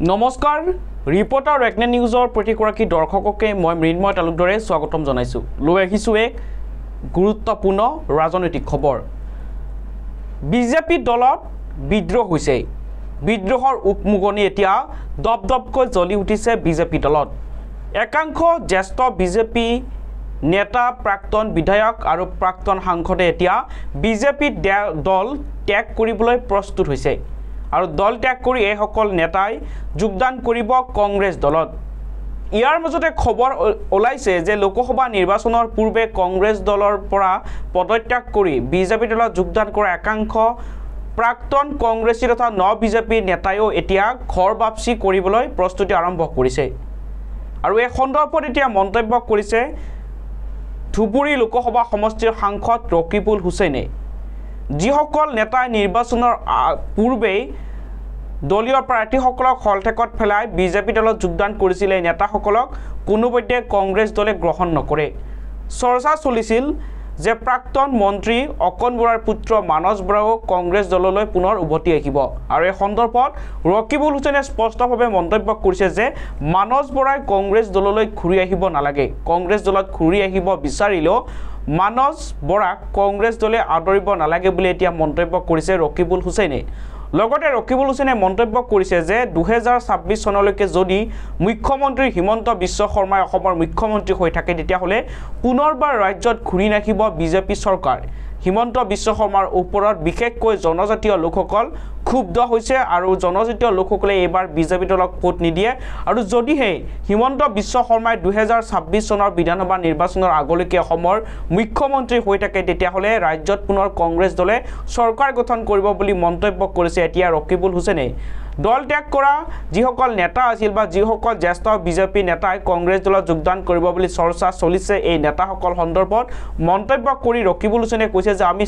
নমস্কাৰ ৰিপৰ্টাৰ ৰেকনে নিউজৰ প্ৰতিগৰাকী দৰ্শককে মই মৃন্ময় তালুকদাৰে স্বাগতম জনাইছো। লৈ আহিছো এক গুৰুত্বপূৰ্ণ ৰাজনৈতিক খবৰ। বিজেপি দলত বিদ্ৰোহ হৈছে। বিদ্ৰোহৰ উকমুগনি এতিয়া দপদপকৈ জ্বলি উঠিছে বিজেপি দলত। একাংশ জ্যেষ্ঠ বিজেপি নেতা প্ৰাক্তন বিধায়ক আৰু প্ৰাক্তন সাংসদে এতিয়া বিজেপি দল ত্যাগ কৰিবলৈ প্ৰস্তুত হৈছে। আৰু দল ত্যাগ কৰি এই সকল নেতাই যোগদান কৰিব কংগ্ৰেছ দলত। ইয়াৰ মাজতে খবৰ ওলাইছে যে লোকসভা নিৰ্বাচনৰ পূৰ্বে কংগ্ৰেছ দলৰ পৰা পদত্যাগ কৰি বিজেপি দলত যোগদান কৰা একাংশ প্ৰাক্তন কংগ্ৰেছী তথা বিজেপি নেতাইও এতিয়া ঘৰ বাপচি কৰিবলৈ প্ৰস্তুতি আৰম্ভ কৰিছে। আৰু এই সন্দৰ্ভত এতিয়া মন্তব্য কৰিছে ধুবুৰী লোকসভা সমষ্টিৰ সাংসদ ৰকিবুল হুছেইনে। যিসকল নেতাই নিৰ্বাচনৰ পূৰ্বেই দলীয় প্ৰাৰ্থীসকলক হলঠেকত পেলাই বিজেপি দলত যোগদান কৰিছিল, এই নেতাসকলক কোনোপধ্যে কংগ্ৰেছ দলে গ্ৰহণ নকৰে। চৰ্চা চলিছিল যে প্ৰাক্তন মন্ত্ৰী অকণ বৰাৰ পুত্ৰ মানস বৰাও কংগ্ৰেছ দললৈ পুনৰ উভতি আহিব। আৰু এই সন্দৰ্ভত ৰকিবুল হুছেইনে স্পষ্টভাৱে মন্তব্য কৰিছে যে মানস বৰাই কংগ্ৰেছ দললৈ ঘূৰি আহিব নালাগে। কংগ্ৰেছ দলত ঘূৰি আহিব বিচাৰিলেও মানস বৰাক কংগ্ৰেছ দলে আদৰিব নালাগে বুলি এতিয়া মন্তব্য কৰিছে ৰকিবুল হুছেইনে। লগতে ৰকিবুল হুছেইনে মন্তব্য কৰিছে যে 2026 চনলৈকে যদি মুখ্যমন্ত্ৰী হিমন্ত বিশ্ব শৰ্মাই অসমৰ মুখ্যমন্ত্ৰী হৈ থাকে তেতিয়াহ'লে পুনৰবাৰ ৰাজ্যত ঘূৰি নাহিব বিজেপি চৰকাৰ। হিমন্ত বিশ্ব শৰ্মাৰ ওপৰত বিশেষকৈ জনজাতীয় লোকসকল ক্ষুব্ধ হৈছে আৰু জনজাতীয় লোকসকলে এইবাৰ বিজেপি দলক ভোট নিদিয়ে। আৰু যদিহে হিমন্ত বিশ্ব শৰ্মাই 2026 চনৰ বিধানসভা নিৰ্বাচনৰ আগলৈকে অসমৰ মুখ্যমন্ত্ৰী হৈ থাকে তেতিয়াহ'লে ৰাজ্যত পুনৰ কংগ্ৰেছ দলে চৰকাৰ গঠন কৰিব বুলি মন্তব্য কৰিছে এতিয়া ৰকিবুল হুছেইনে। দল ত্যাগ কৰা যিসকল নেতা আছিল বা যিসকল জ্যেষ্ঠ বিজেপি নেতাই কংগ্ৰেছ দলত যোগদান কৰিব বুলি চৰ্চা চলিছে, এই নেতাসকল সন্দৰ্ভত মন্তব্য কৰি ৰকিবুল হুছেইনে কৈছে যে আমি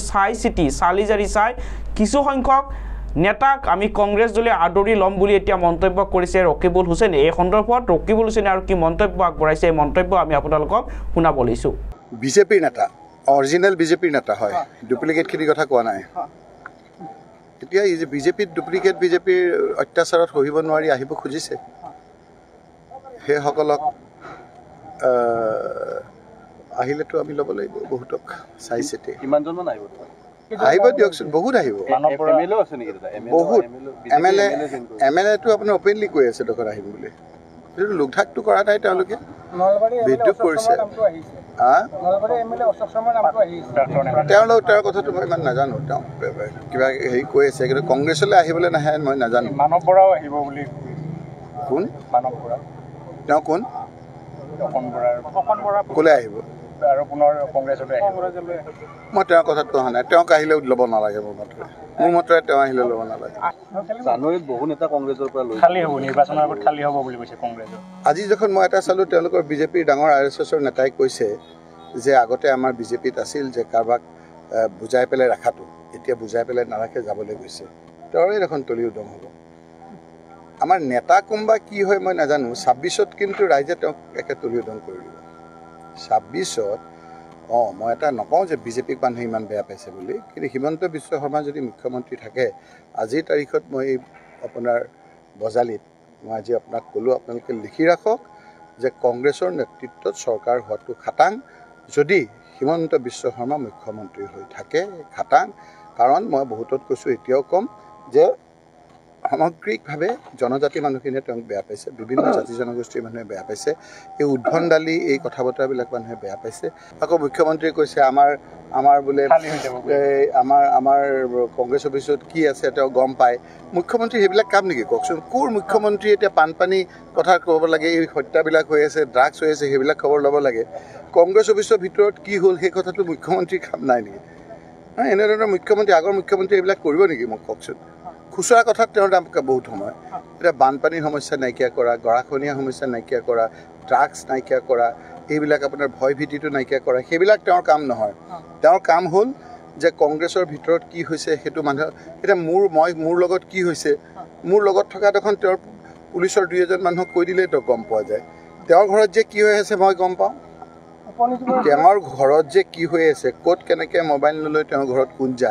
চালি জাৰি চাই কিছু সংখ্যক নেতাক আমি কংগ্ৰেছ দলে আদৰি ল'ম বুলি এতিয়া মন্তব্য কৰিছে ৰকিবুল হুছেইনে। এই সন্দৰ্ভত ৰকিবুল হুছেইনে আৰু কি মন্তব্য আগবঢ়াইছে এই মন্তব্য আমি আপোনালোকক শুনাব লৈছোঁ। বিজেপিৰ নেতা, অৰিজিনেল বিজেপিৰ নেতা হয়, ডুপ্লিকেটখিনিৰ কথা কোৱা নাই। এতিয়া এই যে বিজেপিত ডুপ্লিকেট বিজেপিৰ অত্যাচাৰত সহিব নোৱাৰি আহিব খুজিছে, সেইসকলক আহিলেতো আমি ল'ব লাগিব বহুতক চাই চিতি। কিমানজনমান আহিব? আহিব দিয়কচোন, বহুত আহিব, বহুত। এম.এল.এটো আপোনাৰ অপেনলি কৈ আছে দোকান আহিম বুলি। সেইটো লোকধাকটো কৰা নাই, তেওঁলোকে বিদ্ৰোহ কৰিছে। তেওঁৰ কথাটো মই ইমান নাজানো, তেওঁ কিবা হেৰি কৈ আছে, কিন্তু কংগ্ৰেছলৈ আহিবলৈ নাহে মই নাজানো। মানৱ বৰাও আহিব বুলি। কোন মানৱ বৰা? তেওঁ কোন? ক'লৈ আহিব? আৰু পুনৰ কংগ্ৰেছলৈ আহিব। মই তেওঁৰ কথাটো অহা নাই, তেওঁক আহিলেও ল'ব নালাগে। মোৰ মতেৰে তেওঁ আহিলে ল'ব নালাগে। জানুৱাৰীত বহু নেতা কংগ্ৰেছৰ পৰা খালী হ'ব, নিৰ্বাচনৰ আগত খালী হ'ব বুলি কৈছে কংগ্ৰেছৰ। আজি যখন মই এটা চালোঁ, তেওঁলোকৰ বিজেপিৰ ডাঙৰ RSSৰ নেতাই কৈছে যে আগতে আমাৰ বিজেপিত আছিল যে কাৰোবাক বুজাই পেলাই ৰখাটো, এতিয়া বুজাই পেলাই নাৰাখে, যাবলৈ গৈছে। তেওঁৰে দেখোন তলি উদং হ'ব। আমাৰ নেতা কোনোবা কি হয় মই নাজানো। 26ত কিন্তু ৰাইজে তেওঁক একে তলি উদং কৰি দিব। 26ত মই এটা নকওঁ যে বিজেপিক মানুহে ইমান বেয়া পাইছে বুলি, কিন্তু হিমন্ত বিশ্ব শৰ্মা যদি মুখ্যমন্ত্ৰী থাকে, আজিৰ তাৰিখত মই আপোনাৰ বজালিত মই আজি আপোনাক ক'লোঁ, আপোনালোকে লিখি ৰাখক যে কংগ্ৰেছৰ নেতৃত্বত চৰকাৰ হোৱাটো খাটাং, যদি হিমন্ত বিশ্ব শৰ্মা মুখ্যমন্ত্ৰী হৈ থাকে খাটাং। কাৰণ মই বহুতত কৈছোঁ, এতিয়াও ক'ম যে সামগ্ৰিকভাৱে জনজাতি মানুহখিনিয়ে তেওঁক বেয়া পাইছে, বিভিন্ন জাতি জনগোষ্ঠীৰ মানুহে বেয়া পাইছে, এই উদ্ভণ্ডালি এই কথা বতৰাবিলাক মানুহে বেয়া পাইছে। আকৌ মুখ্যমন্ত্ৰীয়ে কৈছে আমাৰ বোলে আমাৰ কংগ্ৰেছ অফিচত কি আছে তেওঁ গম পায়। মুখ্যমন্ত্ৰী সেইবিলাক কাম নেকি কওকচোন? কোৰ মুখ্যমন্ত্ৰী এতিয়া বানপানী কথা ক'ব লাগে, এই হত্যাবিলাক হৈ আছে, ড্ৰাগছ হৈ আছে, সেইবিলাক খবৰ ল'ব লাগে। কংগ্ৰেছ অফিচৰ ভিতৰত কি হ'ল সেই কথাটো মুখ্যমন্ত্ৰীৰ কাম নাই নেকি? এনেধৰণৰ মুখ্যমন্ত্ৰী, আগৰ মুখ্যমন্ত্ৰী এইবিলাক কৰিব নেকি মোক কওকচোন? খুচুৰা কথাত তেওঁৰ দাম বহুত সময়। এতিয়া বানপানীৰ সমস্যা নাইকিয়া কৰা, গৰাখহনীয়া সমস্যা নাইকিয়া কৰা, ড্ৰাগছ নাইকিয়া কৰা, এইবিলাক আপোনাৰ ভয় ভীতিটো নাইকিয়া কৰা, সেইবিলাক তেওঁৰ কাম নহয়। তেওঁৰ কাম হ'ল যে কংগ্ৰেছৰ ভিতৰত কি হৈছে সেইটো মানুহ, এতিয়া মোৰ লগত কি হৈছে, মোৰ লগত থকা দেখোন তেওঁৰ পুলিচৰ 2-এজন মানুহক কৈ দিলেই তো গম পোৱা যায়। তেওঁৰ ঘৰত যে কি হৈ আছে মই গম পাওঁ। তেওঁৰ ঘৰত যে কি হৈ আছে, ক'ত কেনেকৈ মোবাইল নলৈ তেওঁৰ ঘৰত কোন যায়,